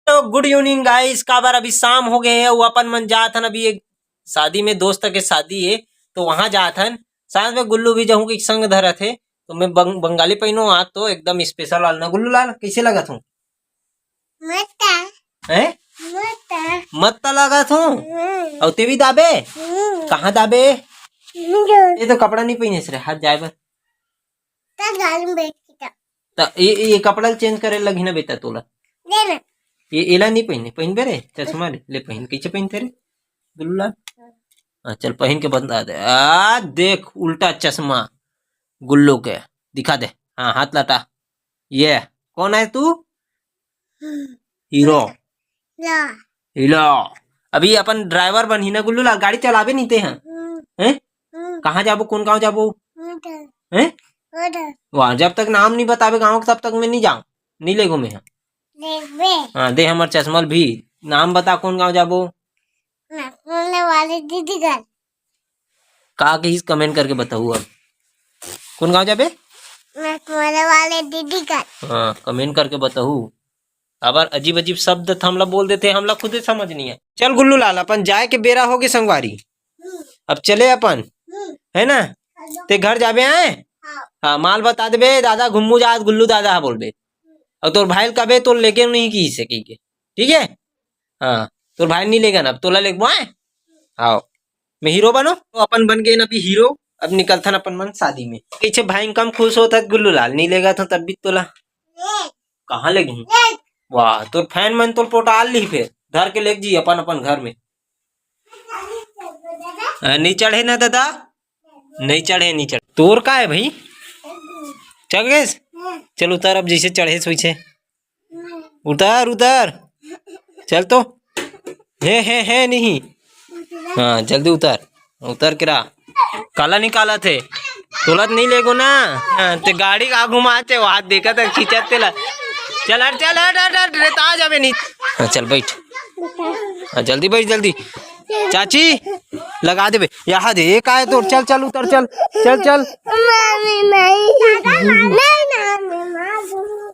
तो good evening guys, का बार अभी शाम हो गए है। वो अपन मन जात हन अभी एक शादी में, दोस्त के शादी है तो वहां जात हन। साथ में गुल्लू भी जाऊँ कि संग धरा थे तो मैं बंगाली पहनो आज तो एकदम स्पेशल वाला ना। गुल्लू लाल कैसे लगा तू? मत लगा तू और ते भी दाबे कहाँ दाबे? ये तो कपड़ा नहीं पहने रे, हाथ जाए बर ये कपड़ा चेंज करे लगी ना बेटा तोला। ये एला नहीं पहने, पहन बे रे चश्मा ले पहन। कैसे पहनते रे गुल्लू लाल? चल पहन के बता दे। देख उल्टा चश्मा गुल्लू के दिखा दे। हाँ हाथ लटा। ये कौन है तू? हीरो। हीरो अभी अपन ड्राइवर बनी ना गुल्लू लाल, गाड़ी चलावे नहीं ते हैं? कहाँ जाबो, कौन गाँव जाबो? हैं वहाँ जब तक नाम नहीं बतावे गाँव तब तक मैं नहीं जाऊँ, नहीं ले घूमे। हाँ दे हमार चश्मल भी। नाम बता, कौन गाँव जाबो? वाले दीदी घर का कहीं कमेंट करके बताऊ। अब कौन गाँव जाबे? वाले दीदी घर। हाँ कमेंट करके बताऊ। अबर अजीब अजीब शब्द हमला बोल देते, हमला खुद ही समझ नहीं है। चल गुल्लू लाल अपन जाए के बेरा हो गए संगवारी, अब चले अपन है ना? ते घर जाबे आए। हाँ माल बता दे दादा घुम्मू जा गुल्लू दादा बोलबे। और तोर भाई कबे तो लेके नहीं की से की के, ठीक है? हाँ तोर भाई नहीं लेगा ना, अब तोला लेके आए। आओ मैं हीरो बनो तो अपन बन गए ना अभी हीरो। अब निकलता अपन मन शादी में। पीछे भाई कम खुश होता गुल्लू लाल नहीं लेगा था तब भी तोला कहाँ ले गई? वाह तो फैन मन तो पोटाल ली फिर धर के लेके जी अपन अपन घर में। नहीं चढ़े ना दादा, नहीं चढ़े नहीं चढ़े। तोर का है भाई? चढ़ गए? चल उतर अब जैसे चढ़े वैसे उतर उतर। चल तो है नहीं। हाँ जल्दी उतर, उतर के रहा। काला निकाला थे तोला नहीं लेगो ना। ते गाड़ी का घुमाते वहां देखा था खींचते ला। चल हट चल हट रेता जाबे नहीं। हाँ चल बैठ। हाँ जल्दी बैठ जल्दी। चाची लगा दे यहाँ दे एक आए तो। चल चल उतर चल चल चल।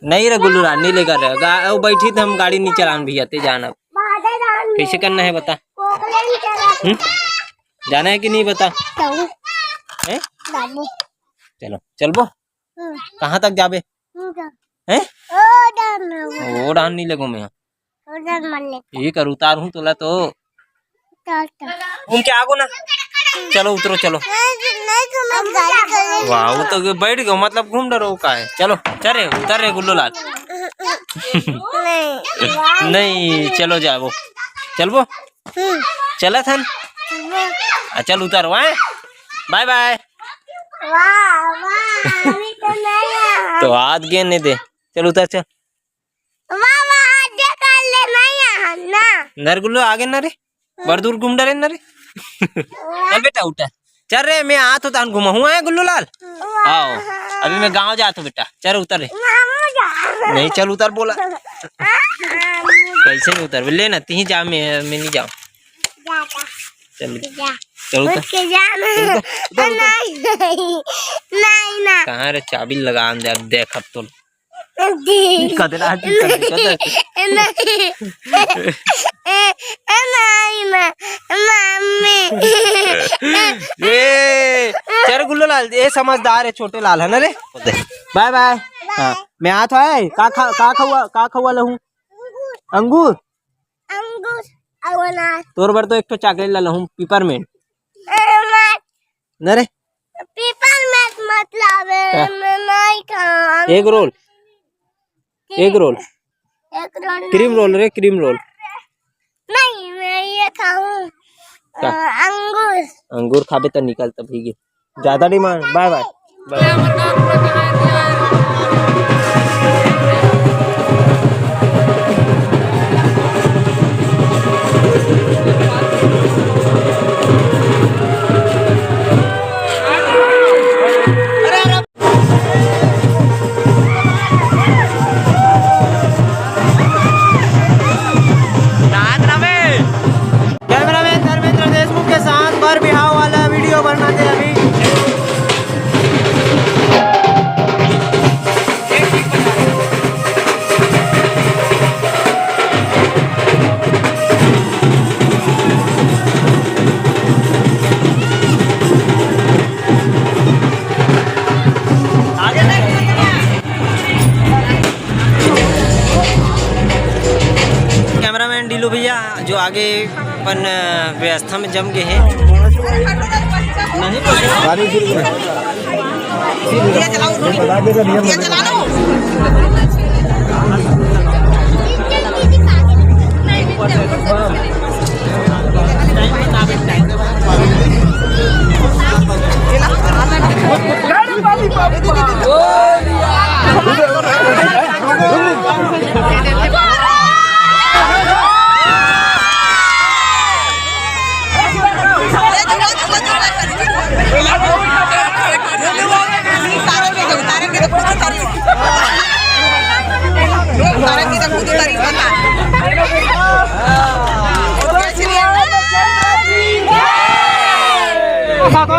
नहीं रे गुल्लू रान नहीं लेकर रहे बैठी तो हम गाड़ी नहीं चलान भैया ते जाना। कैसे करना है बता? जाना है कि नहीं बता? है चलो चल बो। कहाँ तक जाबे? हैं ओ डान नहीं लगो मैं ये कर उतार हूँ तोला तो घूम के आगो ना। चलो उतरो चलो। वाह वो तो बैठ गयो मतलब घूम डरो का है। चलो चल उतर रे गुल्लू लाल। नहीं चलो जाबो चल वो चला था। चल उतर वाए बाय बाय। तो हाथ गेंद नहीं दे। चल उतर चल। नर गुल्लू आगे न रे बड़ दूर घूम डरे न रे। चल बेटा उठा चल रे मैं हाथ उतार घुमा हुआ है गुल्लू लाल। आओ अभी मैं गांव जाता हूँ बेटा। चल उतर रे। नहीं चल उतर बोला। कैसे नहीं उतर ले ना तीन जा मैं नहीं जाऊँ। चल चल उतर। कहाँ रे चाबी लगा दे अब देख अब तो चल गुल्लू लाल ये समझदार है छोटे लाल है ना रे। Bye bye. हाँ मैं हाथ आए का खवा लहूं अंगूर तोर बर तो एक तो चॉकलेट ला लहूं पिपरमेंट न रे। पिपरमेंट मतलब एग रोल क्रीम रोल रे क्रीम रोल। नहीं मैं ये खाऊं अंगूर। अंगूर खाबे तो निकल तब भीगे ज्यादा डिमांड। बाय बाय बनाते अभी आगे अपन व्यवस्था में जम गए हैं नहीं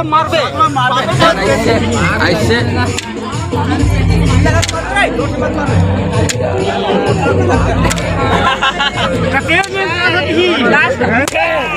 मार दे ऐसे लास्ट